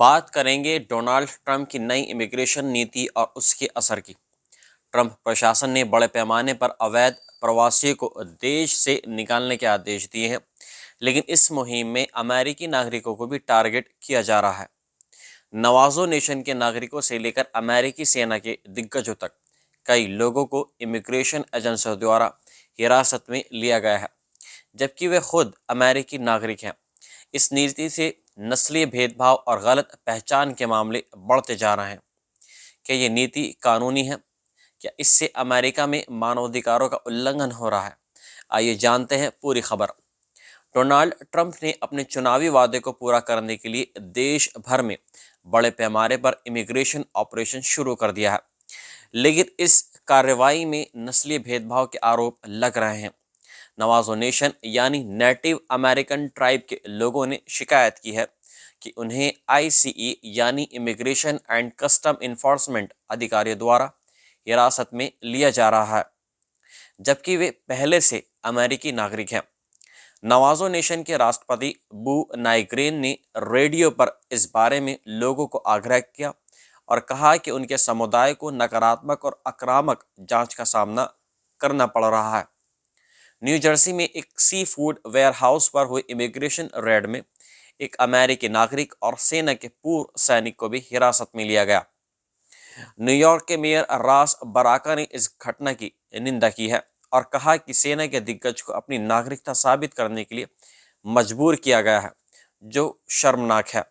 बात करेंगे Donald Trump की नई इमिग्रेशन नीति और उसके असर की। ट्रंप प्रशासन ने बड़े पैमाने पर अवैध प्रवासियों को देश से निकालने के आदेश दिए हैं, लेकिन इस मुहिम में अमेरिकी नागरिकों को भी टारगेट किया जा रहा है। नवाजो नेशन के नागरिकों से लेकर अमेरिकी सेना के दिग्गजों तक कई लोगों को इमिग्रेशन एजेंसियों द्वारा हिरासत में लिया गया है, जबकि वे खुद अमेरिकी नागरिक हैं। इस नीति से नस्लीय भेदभाव और गलत पहचान के मामले बढ़ते जा रहे हैं। क्या ये नीति कानूनी है? क्या इससे अमेरिका में मानवाधिकारों का उल्लंघन हो रहा है? आइए जानते हैं पूरी खबर। डोनाल्ड ट्रंप ने अपने चुनावी वादे को पूरा करने के लिए देश भर में बड़े पैमाने पर इमिग्रेशन ऑपरेशन शुरू कर दिया है, लेकिन इस कार्रवाई में नस्लीय भेदभाव के आरोप लग रहे हैं। नवाजो नेशन यानी नेटिव अमेरिकन ट्राइब के लोगों ने शिकायत की है कि उन्हें आईसीई यानी इमिग्रेशन एंड कस्टम इन्फोर्समेंट अधिकारियों द्वारा हिरासत में लिया जा रहा है, जबकि वे पहले से अमेरिकी नागरिक हैं। नवाजो नेशन के राष्ट्रपति बू नाइग्रेन ने रेडियो पर इस बारे में लोगों को आग्रह किया और कहा कि उनके समुदाय को नकारात्मक और आक्रामक जांच का सामना करना पड़ रहा है। न्यू जर्सी में एक सी फूड वेयरहाउस पर हुए इमिग्रेशन रेड में एक अमेरिकी नागरिक और सेना के पूर्व सैनिक को भी हिरासत में लिया गया। न्यूयॉर्क के मेयर रास बराका ने इस घटना की निंदा की है और कहा कि सेना के दिग्गज को अपनी नागरिकता साबित करने के लिए मजबूर किया गया है, जो शर्मनाक है।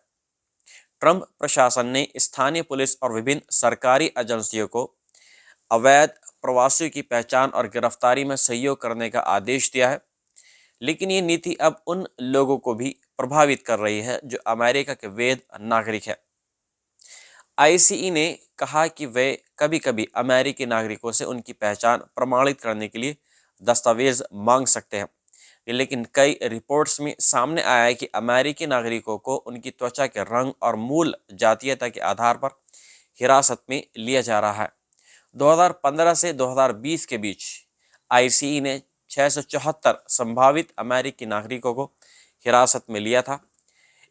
ट्रंप प्रशासन ने स्थानीय पुलिस और विभिन्न सरकारी एजेंसियों को अवैध प्रवासियों की पहचान और गिरफ्तारी में सहयोग करने का आदेश दिया है, लेकिन ये नीति अब उन लोगों को भी प्रभावित कर रही है जो अमेरिका के वैध नागरिक हैं। आईसीई ने कहा कि वे कभी कभी अमेरिकी नागरिकों से उनकी पहचान प्रमाणित करने के लिए दस्तावेज मांग सकते हैं, लेकिन कई रिपोर्ट्स में सामने आया है कि अमेरिकी नागरिकों को उनकी त्वचा के रंग और मूल जातीयता के आधार पर हिरासत में लिया जा रहा है। 2015 से 2020 के बीच आईसीई ने 674 संभावित अमेरिकी नागरिकों को हिरासत में लिया था,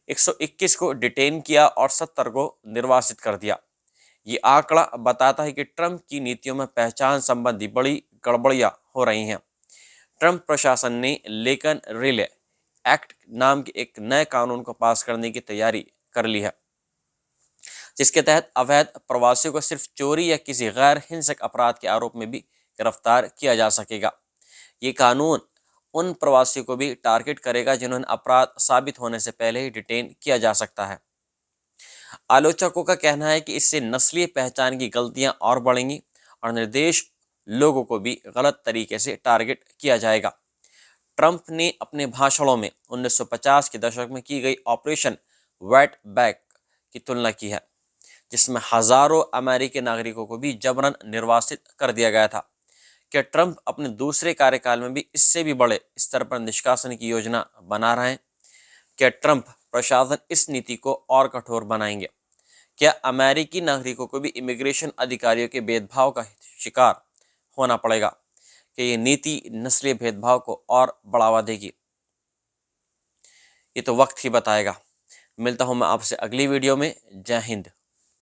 121 को डिटेन किया और 70 को निर्वासित कर दिया। ये आंकड़ा बताता है कि ट्रंप की नीतियों में पहचान संबंधी बड़ी गड़बड़ियां हो रही हैं। ट्रंप प्रशासन ने लेकिन रिले एक्ट नाम के एक नए कानून को पास करने की तैयारी कर ली है, जिसके तहत अवैध प्रवासियों को सिर्फ चोरी या किसी गैर हिंसक अपराध के आरोप में भी गिरफ्तार किया जा सकेगा। ये कानून उन प्रवासियों को भी टारगेट करेगा जिन्होंने अपराध साबित होने से पहले ही डिटेन किया जा सकता है। आलोचकों का कहना है कि इससे नस्लीय पहचान की गलतियां और बढ़ेंगी और निर्देश लोगों को भी गलत तरीके से टारगेट किया जाएगा। ट्रंप ने अपने भाषणों में 1950 के दशक में की गई ऑपरेशन वेट बैक की तुलना की है, जिसमें हजारों अमेरिकी नागरिकों को भी जबरन निर्वासित कर दिया गया था। क्या ट्रंप अपने दूसरे कार्यकाल में भी इससे भी बड़े स्तर पर निष्कासन की योजना बना रहे हैं? क्या ट्रंप प्रशासन इस नीति को और कठोर बनाएंगे? क्या अमेरिकी नागरिकों को भी इमिग्रेशन अधिकारियों के भेदभाव का शिकार होना पड़ेगा? कि ये नीति नस्लीय भेदभाव को और बढ़ावा देगी? ये तो वक्त ही बताएगा। मिलता हूं मैं आपसे अगली वीडियो में। जय हिंद।